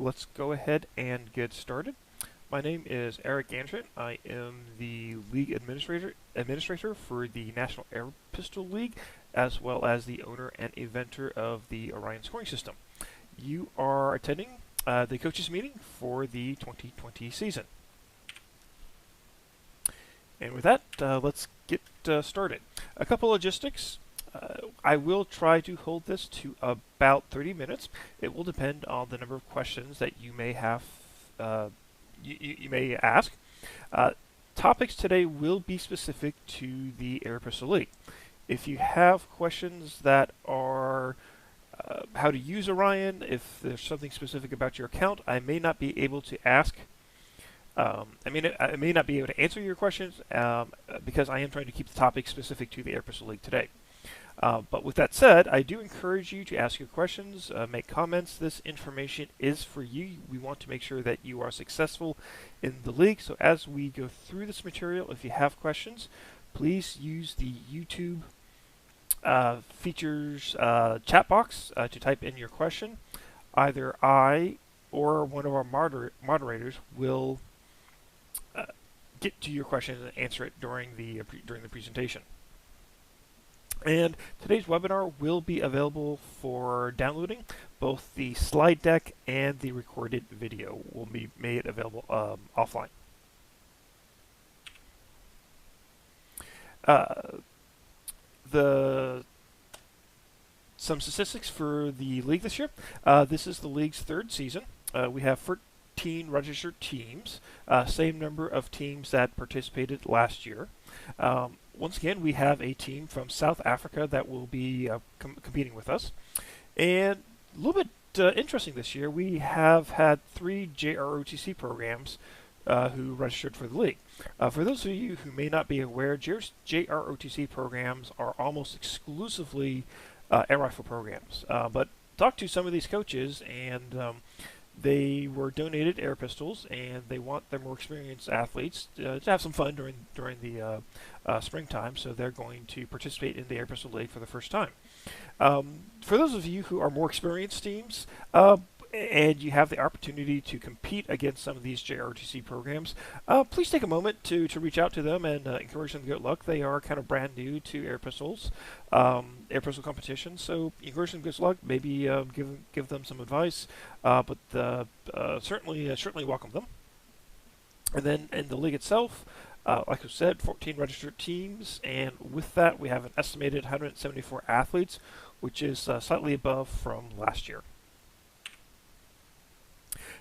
Let's go ahead and get started. My name is Eric Andret. I am the league administrator for the National Air Pistol League, as well as the owner and inventor of the Orion scoring system. You are attending the coaches meeting for the 2020 season. And with that, let's get started. A couple logistics. I will try to hold this to about 30 minutes. It will depend on the number of questions that you may have, you may ask. Topics today will be specific to the Air Pistol League. If you have questions that are how to use Orion, if there's something specific about your account, I may not be able to ask. I may not be able to answer your questions because I am trying to keep the topic specific to the Air Pistol League today. But with that said, I do encourage you to ask your questions, make comments. This information is for you. We want to make sure that you are successful in the league. So as we go through this material, if you have questions, please use the YouTube features chat box to type in your question. Either I or one of our moderators will get to your question and answer it during the presentation. And today's webinar will be available for downloading. Both the slide deck and the recorded video will be made available offline. Some statistics for the league this year. This is the league's third season. We have 14 registered teams, same number of teams that participated last year. Once again, we have a team from South Africa that will be competing with us. And a little bit interesting this year, we have had 3 JROTC programs who registered for the league. For those of you who may not be aware, JROTC programs are almost exclusively air rifle programs. But talk to some of these coaches, and they were donated air pistols, and they want their more experienced athletes to have some fun during the springtime. So they're going to participate in the Air Pistol League for the first time. For those of you who are more experienced teams, and you have the opportunity to compete against some of these JRTC programs, please take a moment to reach out to them and encourage them to good luck. They are kind of brand new to air pistols, air pistol competition, so encourage them good luck. Maybe give them some advice, but certainly welcome them. And then in the league itself, like I said, 14 registered teams, and with that we have an estimated 174 athletes, which is slightly above from last year.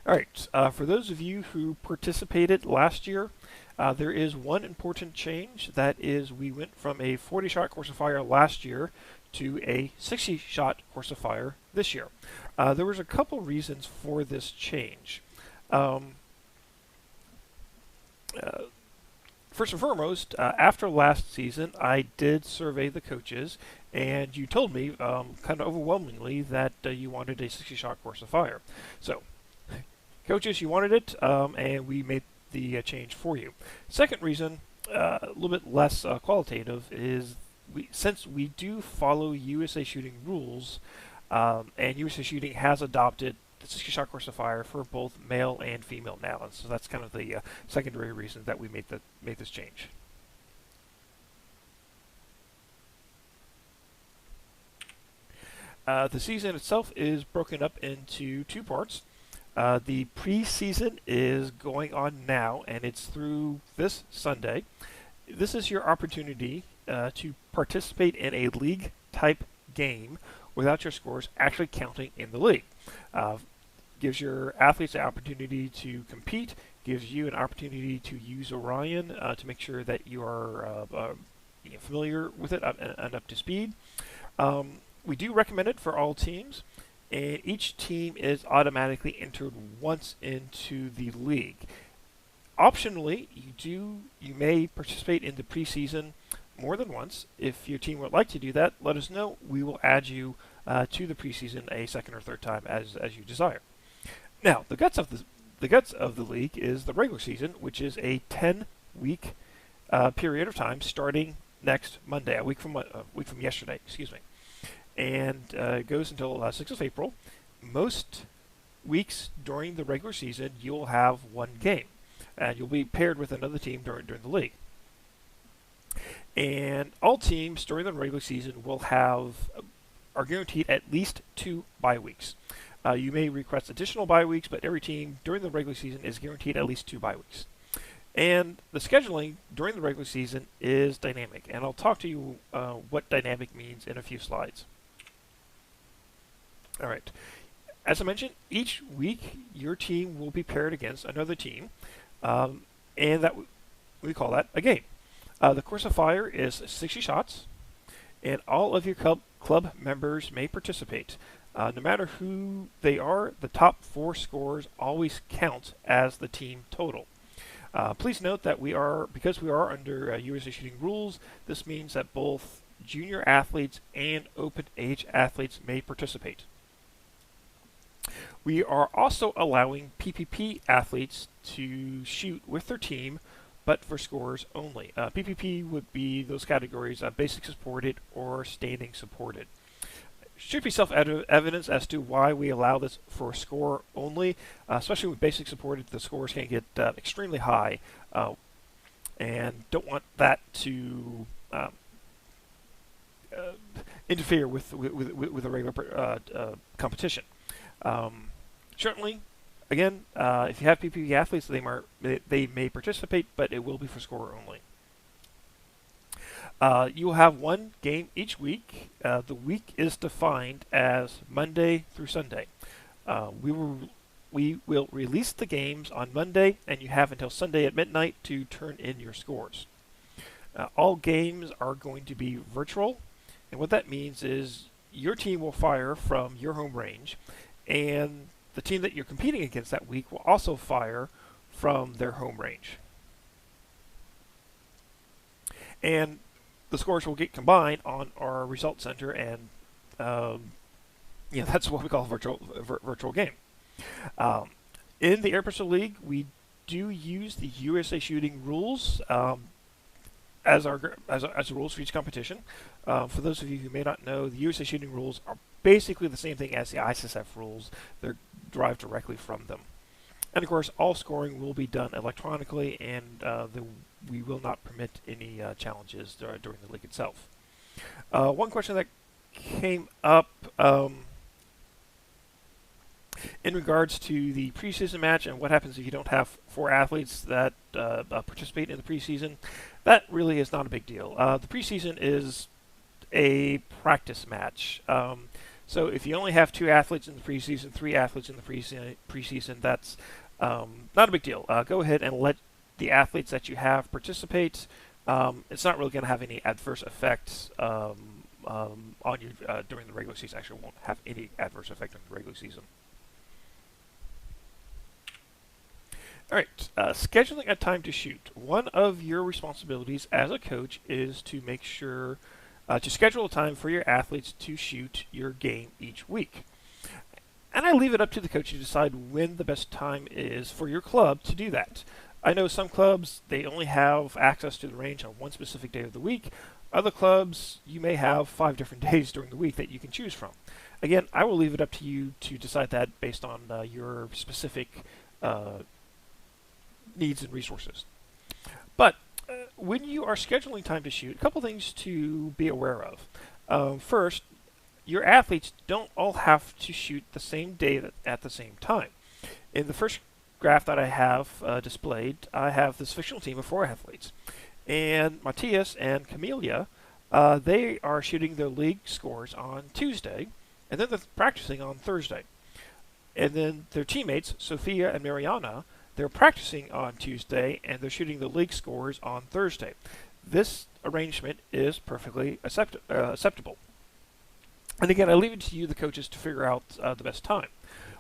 All right, for those of you who participated last year, there is one important change. That is, we went from a 40-shot course of fire last year to a 60-shot course of fire this year. There was a couple reasons for this change. First and foremost, after last season, I did survey the coaches, and you told me kind of overwhelmingly that you wanted a 60-shot course of fire. So, coaches, you wanted it, and we made the change for you. Second reason, a little bit less qualitative, is since we do follow USA Shooting rules, and USA Shooting has adopted the 60-shot course of fire for both male and female now, and so that's kind of the secondary reason that we made this change. The season itself is broken up into 2 parts. The preseason is going on now, and it's through this Sunday. This is your opportunity to participate in a league-type game without your scores actually counting in the league. Gives your athletes the opportunity to compete, gives you an opportunity to use Orion to make sure that you are familiar with it and up to speed. We do recommend it for all teams, and each team is automatically entered once into the league. Optionally, you may participate in the preseason more than once. If your team would like to do that, let us know. We will add you to the preseason a second or third time as you desire. Now, the guts of the league is the regular season, which is a 10-week period of time starting next Monday, a week from yesterday. Excuse me. And goes until 6th of April. Most weeks during the regular season, you will have one game, and you'll be paired with another team during the league. And all teams during the regular season are guaranteed at least 2 bye weeks. You may request additional bye weeks, but every team during the regular season is guaranteed at least 2 bye weeks. And the scheduling during the regular season is dynamic, and I'll talk to you what dynamic means in a few slides. All right. As I mentioned, each week your team will be paired against another team, and we call that a game. The course of fire is 60 shots, and all of your club members may participate. No matter who they are, the top 4 scores always count as the team total. Please note that because we are under USA Shooting rules, this means that both junior athletes and open age athletes may participate. We are also allowing PPP athletes to shoot with their team, but for scores only. PPP would be those categories, basic supported or standing supported. Should be self-evident as to why we allow this for score only, especially with basic supported. The scores can get extremely high, and don't want that to interfere with a regular competition. Certainly, again, if you have PPP athletes, they may participate, but it will be for score only. You will have one game each week. The week is defined as Monday through Sunday. We will release the games on Monday, and you have until Sunday at midnight to turn in your scores. All games are going to be virtual, and what that means is your team will fire from your home range, and the team that you're competing against that week will also fire from their home range. And the scores will get combined on our result center, and that's what we call a virtual game. In the Air Pistol League, we do use the USA Shooting rules as the rules for each competition. For those of you who may not know, the USA Shooting rules are basically the same thing as the ISSF rules. They're derived directly from them. And of course, all scoring will be done electronically, and we will not permit any challenges during the league itself. One question that came up in regards to the preseason match and what happens if you don't have 4 athletes that participate in the preseason, that really is not a big deal. The preseason is a practice match. So if you only have 2 athletes in the preseason, 3 athletes in the preseason, that's not a big deal. Go ahead and let the athletes that you have participate. It's not really going to have any adverse effects on you during the regular season. Actually, it won't have any adverse effect on the regular season. All right, scheduling a time to shoot. One of your responsibilities as a coach is to make sure to schedule a time for your athletes to shoot your game each week. And I leave it up to the coach to decide when the best time is for your club to do that. I know some clubs, they only have access to the range on one specific day of the week. Other clubs, you may have 5 different days during the week that you can choose from. Again, I will leave it up to you to decide that based on your specific needs and resources. But when you are scheduling time to shoot, a couple things to be aware of. First, your athletes don't all have to shoot the same day at the same time. In the first graph that I have displayed, I have this fictional team of 4 athletes. And Matthias and Camelia, they are shooting their league scores on Tuesday, and then they're practicing on Thursday. And then their teammates, Sophia and Mariana, they're practicing on Tuesday, and they're shooting the league scores on Thursday. This arrangement is perfectly acceptable. And again, I leave it to you, the coaches, to figure out the best time.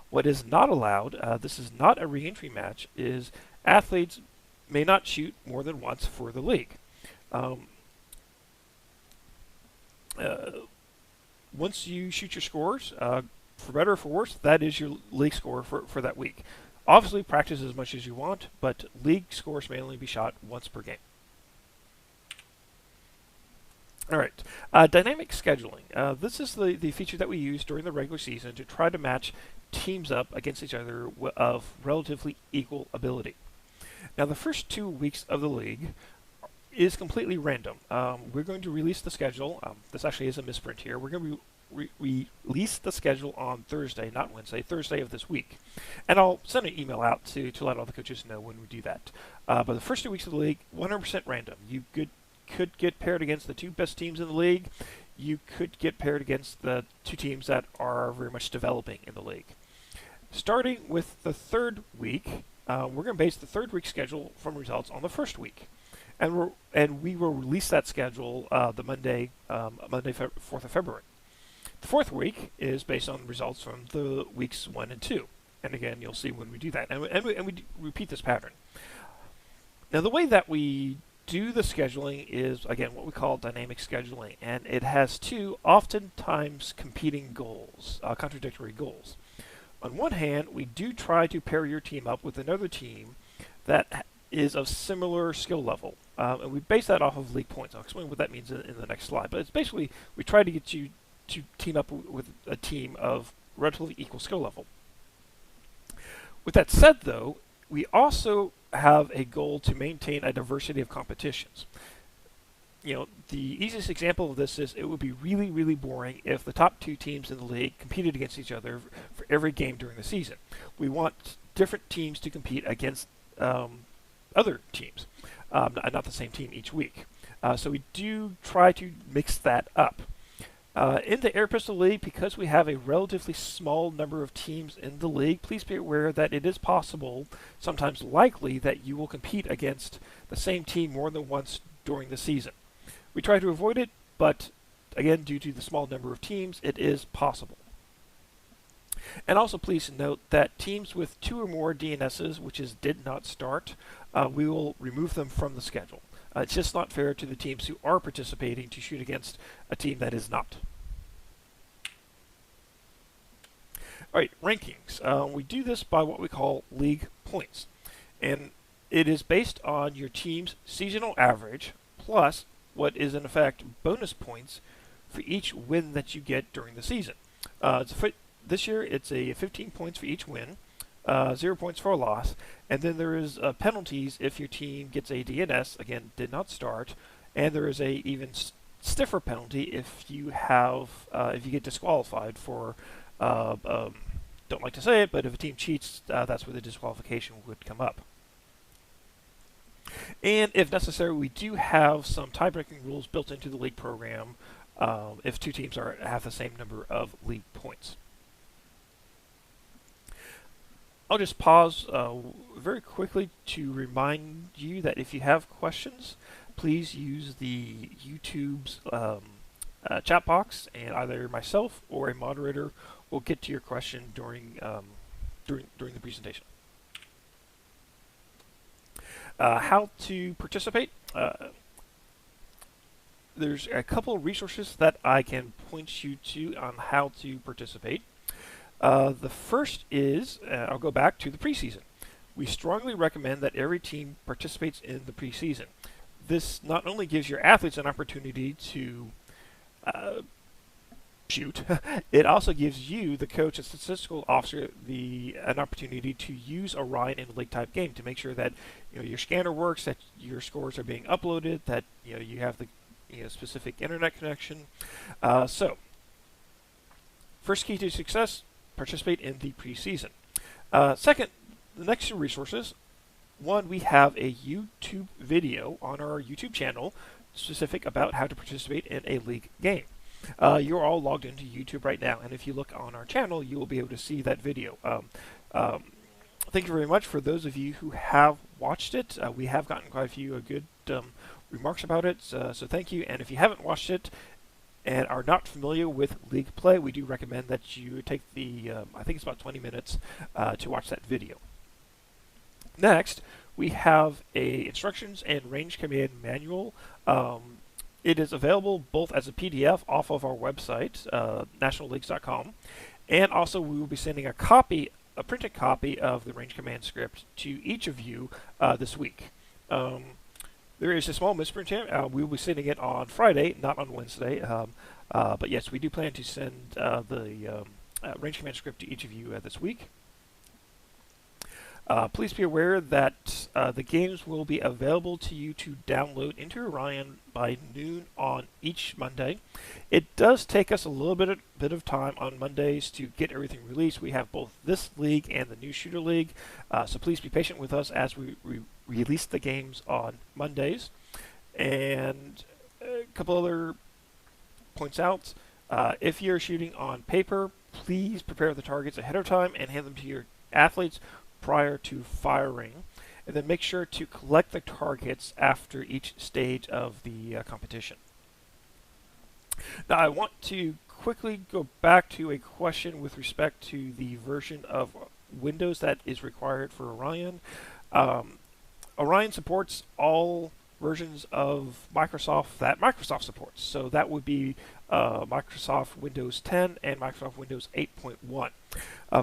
What is not allowed, this is not a re-entry match, is athletes may not shoot more than once for the league. Once you shoot your scores, for better or for worse, that is your league score for that week. Obviously, practice as much as you want, but league scores may only be shot once per game. All right, dynamic scheduling. This is the feature that we use during the regular season to try to match teams up against each other of relatively equal ability. Now, the first 2 weeks of the league is completely random. We're going to release the schedule. This actually is a misprint here. We're going to release the schedule on Thursday, not Wednesday, Thursday of this week. And I'll send an email out to let all the coaches know when we do that. But the first 2 weeks of the league, 100% random. You could get paired against the 2 best teams in the league. You could get paired against the 2 teams that are very much developing in the league. Starting with the 3rd week, we're going to base the 3rd week schedule from results on the 1st week. And we will release that schedule the Monday, 4th of February. The 4th week is based on results from the weeks 1 and 2. And again, you'll see when we do that. And we repeat this pattern. Now, the way that we do the scheduling is, again, what we call dynamic scheduling. And it has 2 oftentimes competing goals, contradictory goals. On one hand, we do try to pair your team up with another team that is of similar skill level. And we base that off of league points. I'll explain what that means in the next slide. But it's basically, we try to get you to team up with a team of relatively equal skill level. With that said, though, we also have a goal to maintain a diversity of competitions. The easiest example of this is it would be really, really boring if the top 2 teams in the league competed against each other for every game during the season. We want different teams to compete against other teams, not the same team each week. So we do try to mix that up. In the Air Pistol League, because we have a relatively small number of teams in the league, please be aware that it is possible, sometimes likely, that you will compete against the same team more than once during the season. We try to avoid it, but again, due to the small number of teams, it is possible. And also please note that teams with 2 or more DNSs, which is did not start, we will remove them from the schedule. It's just not fair to the teams who are participating to shoot against a team that is not. All right, rankings. We do this by what we call league points. And it is based on your team's seasonal average plus what is in effect bonus points for each win that you get during the season. This year it's a 15 points for each win, 0 points for a loss, and then there is penalties if your team gets a DNS, again, did not start, and there is a even stiffer penalty if you get disqualified for, don't like to say it, but if a team cheats, that's where the disqualification would come up. And if necessary, we do have some tie-breaking rules built into the league program if 2 teams have the same number of league points. I'll just pause very quickly to remind you that if you have questions, please use the YouTube's chat box, and either myself or a moderator will get to your question during the presentation. How to participate? There's a couple of resources that I can point you to on how to participate. The first is, I'll go back to the preseason. We strongly recommend that every team participates in the preseason. This not only gives your athletes an opportunity to shoot, it also gives you, the coach and statistical officer, an opportunity to use Orion in a league type game to make sure that your scanner works, that your scores are being uploaded, that you have the specific internet connection. So, first key to success: participate in the preseason. Second, the next 2 resources. One, we have a YouTube video on our YouTube channel specific about how to participate in a league game. You're all logged into YouTube right now, and if you look on our channel, you will be able to see that video. Thank you very much for those of you who have watched it. We have gotten quite a few good remarks about it, so thank you. And if you haven't watched it and are not familiar with league play, we do recommend that you take the, I think it's about 20 minutes to watch that video. Next, we have a instructions and range command manual. It is available both as a PDF off of our website, nationalleagues.com, and also we will be sending a printed copy of the range command script to each of you this week. There is a small misprint here. We will be sending it on Friday, not on Wednesday. But yes, we do plan to send the range command script to each of you this week. Please be aware that the games will be available to you to download into Orion by noon on each Monday. It does take us a little bit of time on Mondays to get everything released. We have both this league and the new shooter league, so please be patient with us as we release the games on Mondays. And a couple other points out. If you're shooting on paper, please prepare the targets ahead of time and hand them to your athletes prior to firing, and then make sure to collect the targets after each stage of the competition. Now I want to quickly go back to a question with respect to the version of Windows that is required for Orion. Orion supports all versions of Microsoft that Microsoft supports, so that would be Microsoft Windows 10 and Microsoft Windows 8.1.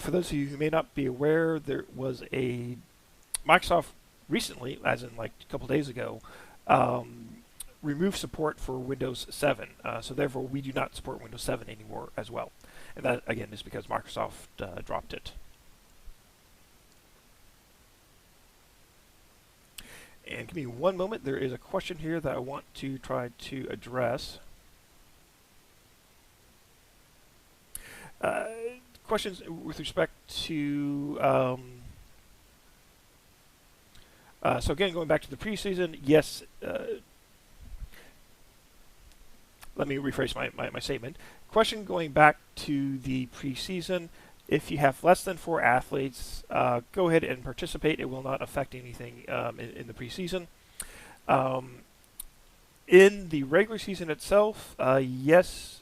For those of you who may not be aware, there was a Microsoft recently, as in like a couple days ago, removed support for Windows 7. So therefore, we do not support Windows 7 anymore as well. And that, again, is because Microsoft dropped it. And give me one moment. There is a question here that I want to try to address. Questions with respect to so again, going back to the preseason, yes, let me rephrase my statement. Question going back to the preseason, if you have less than 4 athletes, go ahead and participate. It will not affect anything in the preseason. In the regular season itself, yes,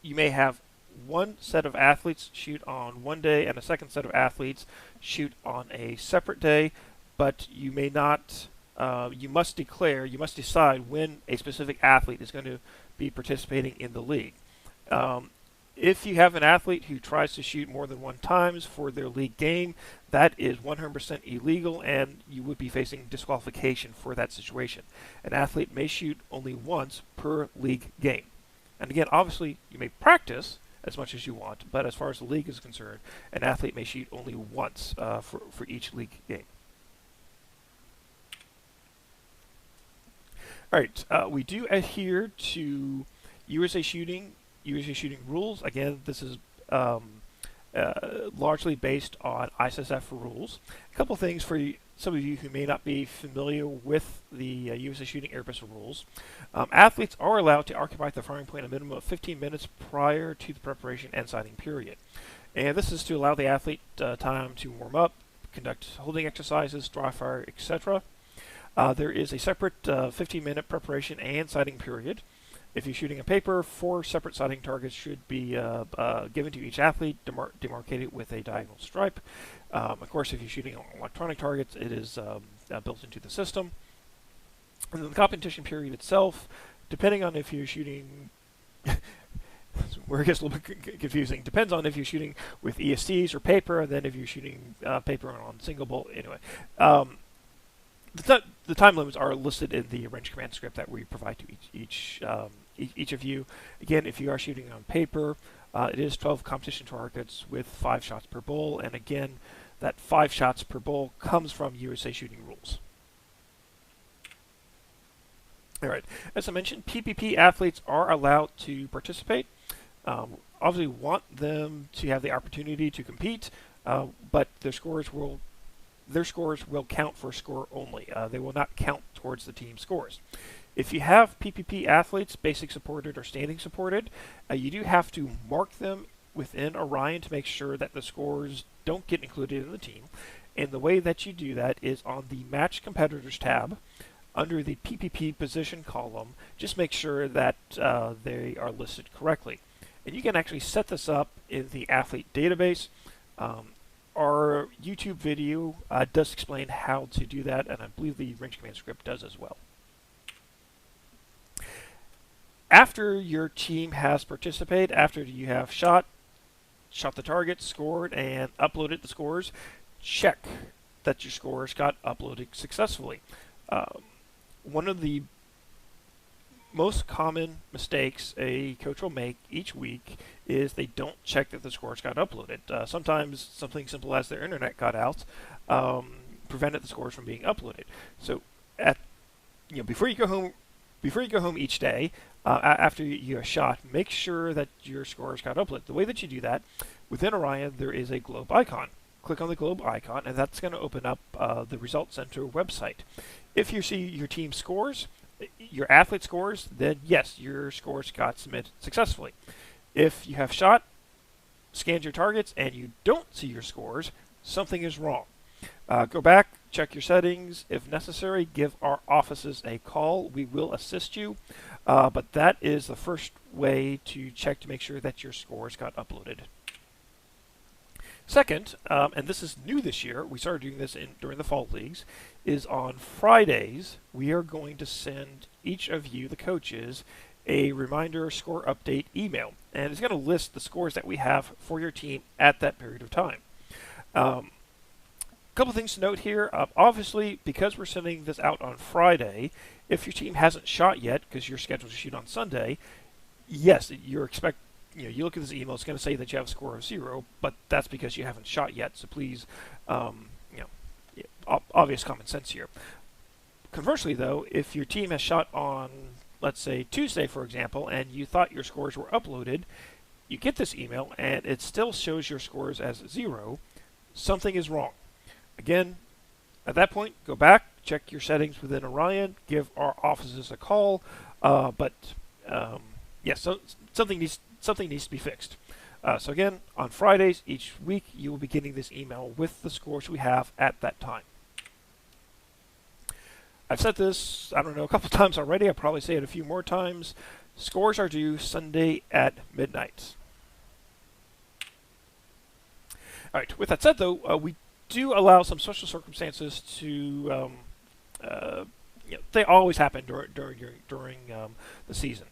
you may have one set of athletes shoot on one day and a second set of athletes shoot on a separate day, but you may not, you must decide when a specific athlete is going to be participating in the league. If you have an athlete who tries to shoot more than 1 times for their league game, that is 100% illegal, and you would be facing disqualification for that situation. An athlete may shoot only once per league game. And again, obviously, you may practice as much as you want, but as far as the league is concerned, an athlete may shoot only once for each league game. All right, we do adhere to USA shooting rules. Again, this is largely based on ISSF rules. A couple things for some of you who may not be familiar with the USA Shooting Airbus rules. Athletes are allowed to occupy the firing point a minimum of 15 minutes prior to the preparation and sighting period. And this is to allow the athlete time to warm up, conduct holding exercises, dry fire, etc. There is a separate 15-minute preparation and sighting period. If you're shooting a paper, 4 separate sighting targets should be given to each athlete, demarcated with a diagonal stripe. Of course, if you're shooting on electronic targets, it is built into the system. And then the competition period itself, depending on if you're shooting, where it gets a little bit confusing, depends on if you're shooting with ESCs or paper, and then if you're shooting paper on single bolt. Anyway, the time limits are listed in the range command script that we provide to each of you. Again, if you are shooting on paper, it is 12 competition targets with 5 shots per bowl, and again, that 5 shots per bowl comes from USA Shooting rules. All right, as I mentioned, PPP athletes are allowed to participate. Obviously, want them to have the opportunity to compete, but their scores will count for score only. They will not count towards the team scores. If you have PPP athletes, basic supported or standing supported, you do have to mark them within Orion to make sure that the scores don't get included in the team. And the way that you do that is on the Match Competitors tab, under the PPP position column, just make sure that they are listed correctly. And you can actually set this up in the athlete database. Our YouTube video does explain how to do that, and I believe the range command script does as well. After your team has participated, after you have shot the target, scored, and uploaded the scores, check that your scores got uploaded successfully. One of the most common mistakes a coach will make each week is they don't check that the scores got uploaded. Sometimes something simple as their internet got out prevented the scores from being uploaded. So at before you go home each day, after you have shot, make sure that your scores got uploaded. The way that you do that, within Orion, there is a globe icon. Click on the globe icon, and that's going to open up the Results Center website. If you see your team scores, your athlete scores, then yes, your scores got submitted successfully. If you have shot, scanned your targets, and you don't see your scores, something is wrong. Go back, check your settings. If necessary, give our offices a call. We will assist you. But that is the first way to check to make sure that your scores got uploaded. Second, and this is new this year, we started doing this during the fall leagues, is on Fridays, we are going to send each of you, the coaches, a reminder score update email. And it's going to list the scores that we have for your team at that period of time. Couple things to note here. Obviously, because we're sending this out on Friday, if your team hasn't shot yet, because you're scheduled to shoot on Sunday, yes, you look at this email, it's going to say that you have a score of 0, but that's because you haven't shot yet. So please, obvious common sense here. Conversely, though, if your team has shot on, let's say, Tuesday, for example, and you thought your scores were uploaded, you get this email, and it still shows your scores as 0, something is wrong. Again, at that point, go back, check your settings within Orion, give our offices a call, yes, so something needs to be fixed. So again, on Fridays each week, you will be getting this email with the scores we have at that time. I've said this, I don't know, a couple times already. I'll probably say it a few more times. Scores are due Sunday at midnight. All right, with that said, though, we do allow some special circumstances to, they always happen during the season.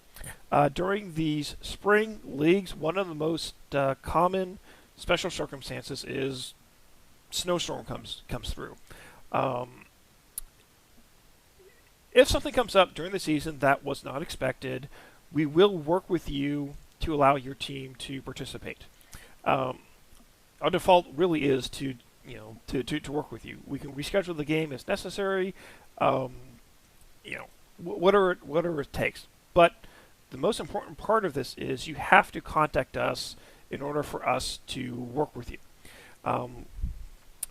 During these spring leagues, one of the most common special circumstances is snowstorm comes through. If something comes up during the season that was not expected, we will work with you to allow your team to participate. Our default really is to work with you. We can reschedule the game as necessary, whatever it takes. But the most important part of this is you have to contact us in order for us to work with you.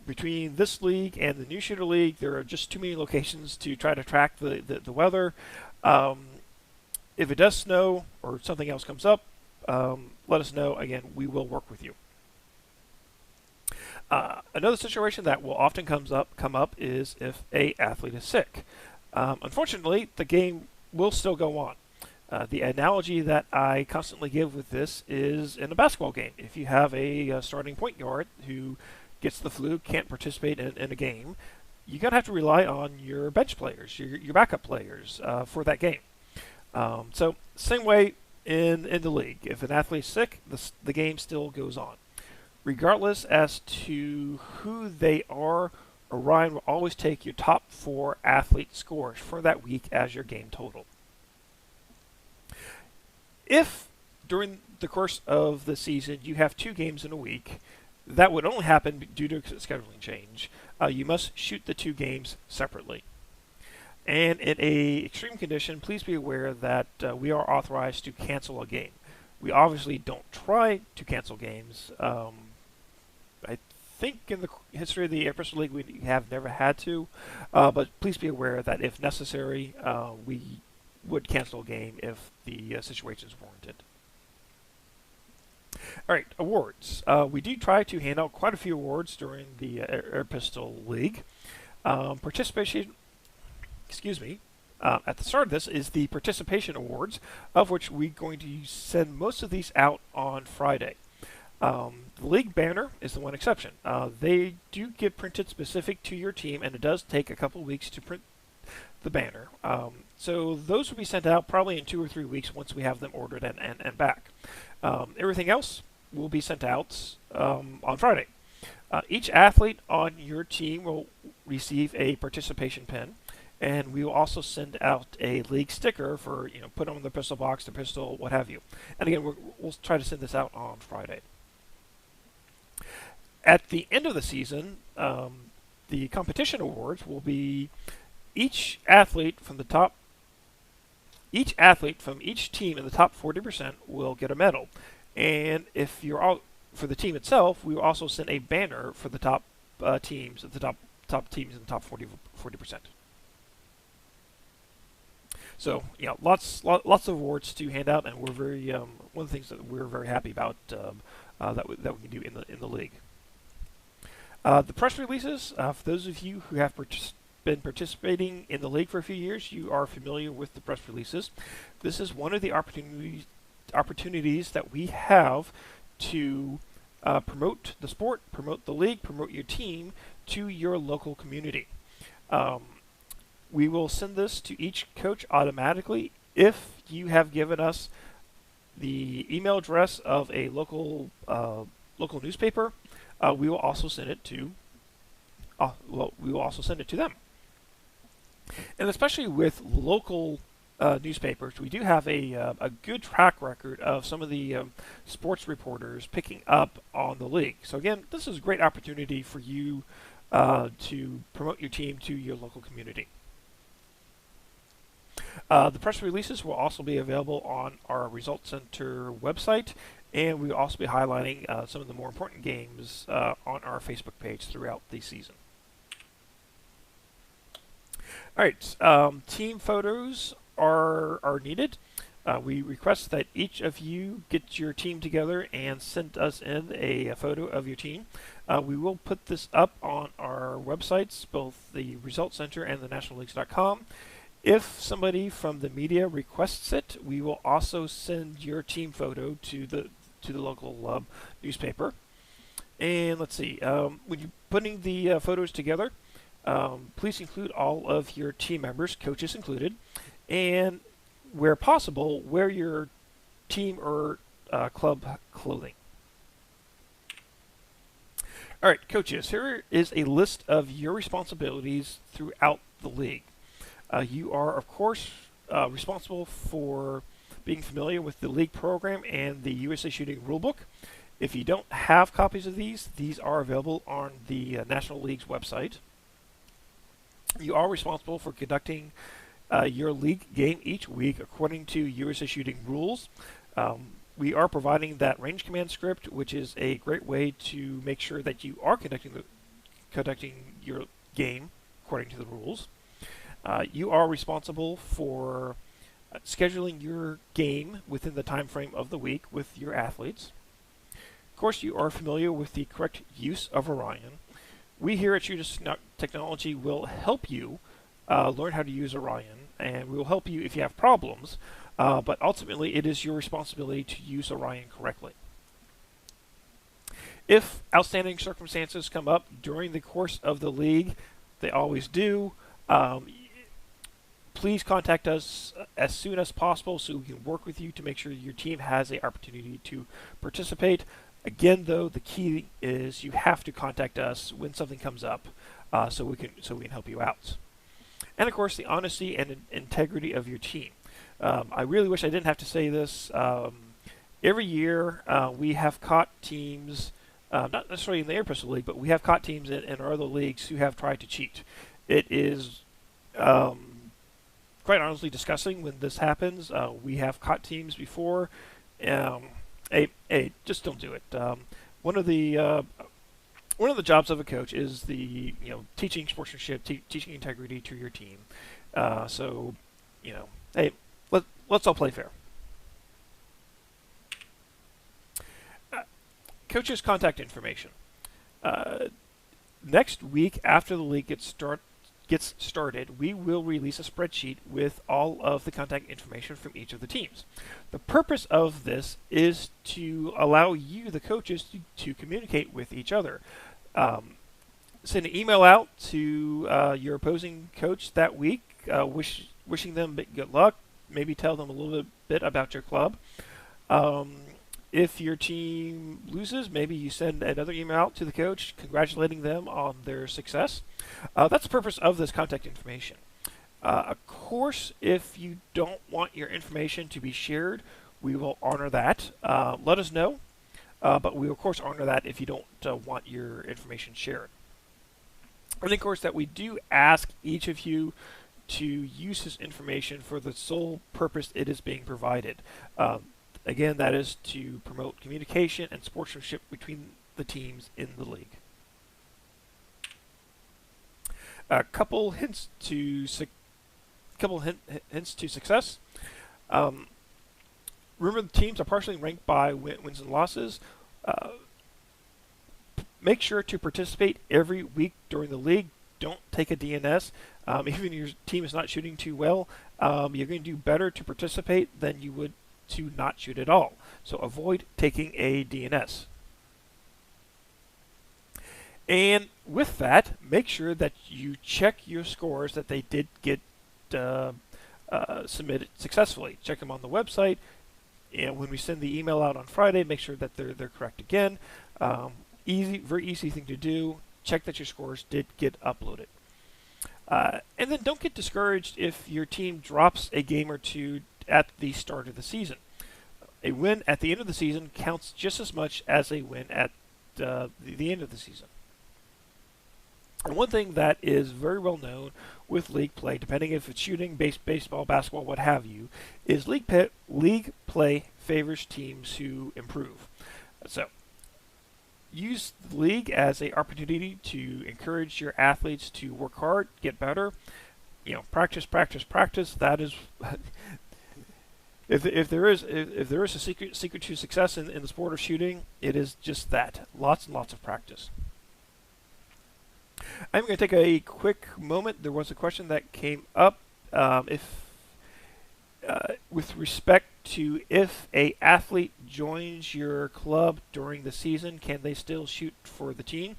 Between this league and the New Shooter League, there are just too many locations to try to track the weather. If it does snow or something else comes up, let us know. Again, we will work with you. Another situation that will often come up is if an athlete is sick. Unfortunately, the game will still go on. The analogy that I constantly give with this is in a basketball game. If you have a starting point guard who gets the flu, can't participate in a game, you're going to have to rely on your bench players, your backup players for that game. So same way in the league. If an athlete's sick, the game still goes on. Regardless as to who they are, Orion will always take your top 4 athlete scores for that week as your game total. If during the course of the season you have 2 games in a week, that would only happen due to a scheduling change. You must shoot the 2 games separately. And in an extreme condition, please be aware that we are authorized to cancel a game. We obviously don't try to cancel games. I think in the history of the Air Pistol League we have never had to, but please be aware that if necessary, we would cancel a game if the situation is warranted. All right, awards. We do try to hand out quite a few awards during the Air Pistol League. Participation, at the start of this is the participation awards, of which we're going to send most of these out on Friday. The league banner is the one exception. They do get printed specific to your team, and it does take a couple weeks to print the banner. So those will be sent out probably in 2 or 3 weeks once we have them ordered and back. Everything else will be sent out on Friday. Each athlete on your team will receive a participation pin. and we will also send out a league sticker for, put on the pistol box, the pistol, what have you. And again, we'll try to send this out on Friday. At the end of the season, the competition awards will be each athlete from each team in the top 40% will get a medal. And if you're all for the team itself, we will also send a banner for the top teams, the top teams in the top 40%. So lots of awards to hand out, and we're very one of the things that we're very happy about that we can do in the league. The press releases, for those of you who have been participating in the league for a few years, you are familiar with the press releases. This is one of the opportunities that we have to promote the sport, promote the league, promote your team to your local community. We will send this to each coach automatically if you have given us the email address of a local newspaper. We will also send it to them. And especially with local newspapers, we do have a good track record of some of the sports reporters picking up on the league. So again, this is a great opportunity for you to promote your team to your local community. The press releases will also be available on our Results Center website, and we will also be highlighting some of the more important games on our Facebook page throughout the season. All right, team photos are needed. We request that each of you get your team together and send us in a photo of your team. We will put this up on our websites, both the Results Center and the nationalleagues.com. If somebody from the media requests it, we will also send your team photo to the local newspaper. And let's see, when you're putting the photos together, please include all of your team members, coaches included, and where possible, wear your team or club clothing. All right, coaches, here is a list of your responsibilities throughout the league. You are, of course, responsible for being familiar with the league program and the USA Shooting Rulebook. If you don't have copies of these are available on the National League's website. You are responsible for conducting your league game each week according to USA Shooting rules. We are providing that range command script, which is a great way to make sure that you are conducting your game according to the rules. You are responsible for scheduling your game within the time frame of the week with your athletes. Of course, you are familiar with the correct use of Orion. We here at Shooters Technology will help you learn how to use Orion, and we will help you if you have problems, but ultimately it is your responsibility to use Orion correctly. If outstanding circumstances come up during the course of the league, they always do, please contact us as soon as possible so we can work with you to make sure your team has the opportunity to participate. Again, though, the key is you have to contact us when something comes up, so we can help you out. And of course, the honesty and integrity of your team. I really wish I didn't have to say this. Every year, we have caught teams, not necessarily in the Air Pistol League, but we have caught teams in our other leagues who have tried to cheat. It is quite honestly disgusting when this happens. We have caught teams before. Hey, just don't do it. One of the jobs of a coach is the teaching sportsmanship, teaching integrity to your team. So hey, let's all play fair. Coaches' contact information. Next week after the league gets started, we will release a spreadsheet with all of the contact information from each of the teams. The purpose of this is to allow you, the coaches, to communicate with each other. Send an email out to your opposing coach that week, wishing them good luck. Maybe tell them a little bit about your club. If your team loses, maybe you send another email out to the coach congratulating them on their success. That's the purpose of this contact information. Of course, if you don't want your information to be shared, we will honor that. Let us know, but we will, of course, honor that if you don't want your information shared. And of course, that we do ask each of you to use this information for the sole purpose it is being provided. Again, that is to promote communication and sportsmanship between the teams in the league. A couple hints to success. Remember, the teams are partially ranked by wins and losses. Make sure to participate every week during the league. Don't take a DNS. Even if your team is not shooting too well, you're going to do better to participate than you would to not shoot at all. So avoid taking a DNS. And with that, make sure that you check your scores that they did get submitted successfully. Check them on the website, and when we send the email out on Friday, make sure that they're correct again. Very easy thing to do. Check that your scores did get uploaded. And then don't get discouraged if your team drops a game or two at the start of the season. A win at the end of the season counts just as much as a win at the end of the season. And one thing that is very well known with league play, depending if it's shooting, baseball, basketball, what have you, is league play favors teams who improve. So use the league as an opportunity to encourage your athletes to work hard, get better. Practice. That is, if there is a secret to success in the sport of shooting, it is just that. Lots and lots of practice. I'm going to take a quick moment. There was a question that came up with respect to if a athlete joins your club during the season, can they still shoot for the team?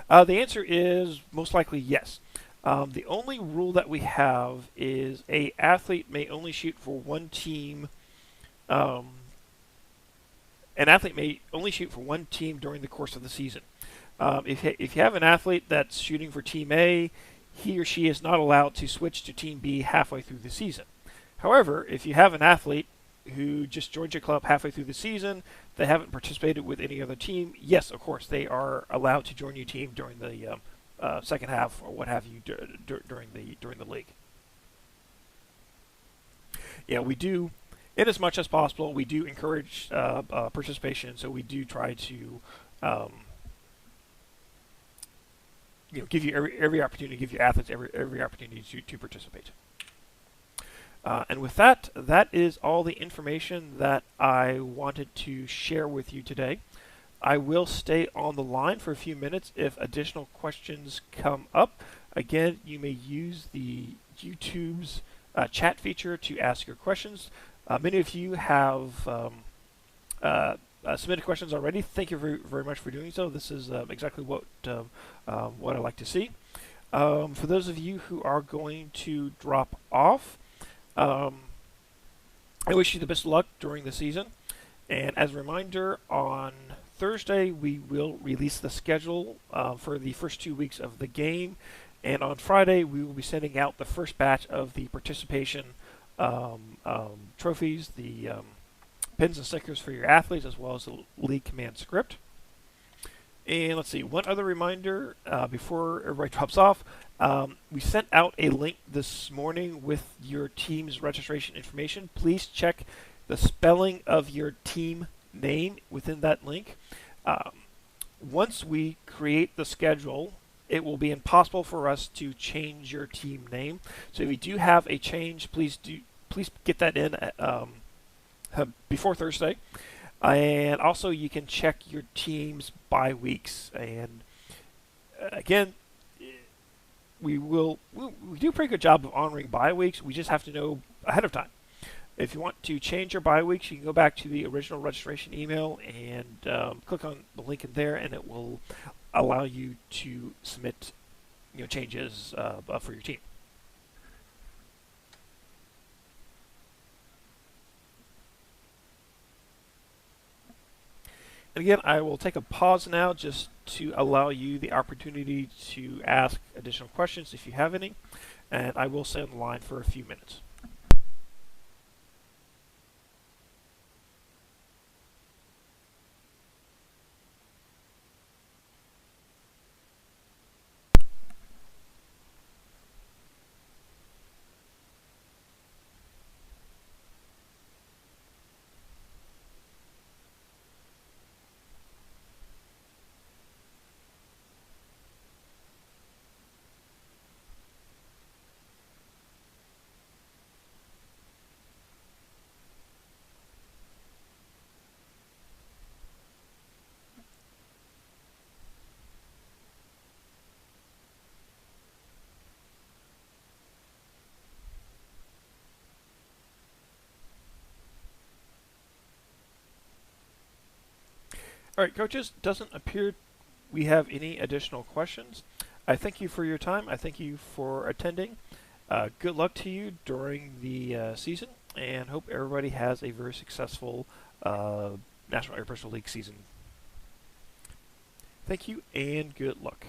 The answer is most likely yes. The only rule that we have is a athlete may only shoot for one team. An athlete may only shoot for one team during the course of the season. If you have an athlete that's shooting for Team A, he or she is not allowed to switch to Team B halfway through the season. However, if you have an athlete who just joined your club halfway through the season, they haven't participated with any other team, yes, of course, they are allowed to join your team during the second half or what have you during the league. We do, in as much as possible, we do encourage participation, so we do try to give you every opportunity, give your athletes every opportunity to participate. And with that, that is all the information that I wanted to share with you today. I will stay on the line for a few minutes if additional questions come up. Again, you may use the YouTube's chat feature to ask your questions. Many of you have submitted questions already. Thank you very much for doing so. This is exactly what I like to see. For those of you who are going to drop off, I wish you the best of luck during the season. And as a reminder, on Thursday we will release the schedule for the first 2 weeks of the game. And on Friday we will be sending out the first batch of the participation trophies, the pins and stickers for your athletes, as well as the league command script. And let's see, one other reminder before everybody drops off. We sent out a link this morning with your team's registration information. Please check the spelling of your team name within that link. Once we create the schedule, it will be impossible for us to change your team name. So if you do have a change, please get that in before Thursday. And also you can check your team's bye weeks. And again, we do a pretty good job of honoring bye weeks. We just have to know ahead of time. If you want to change your bye weeks, you can go back to the original registration email and click on the link in there, and it will allow you to submit changes for your team. And Again, I will take a pause now just to allow you the opportunity to ask additional questions if you have any, and I will stay on the line for a few minutes. All right, coaches, doesn't appear we have any additional questions. I thank you for your time. I thank you for attending. Good luck to you during the season, and hope everybody has a very successful National Air Pistol League season. Thank you, and good luck.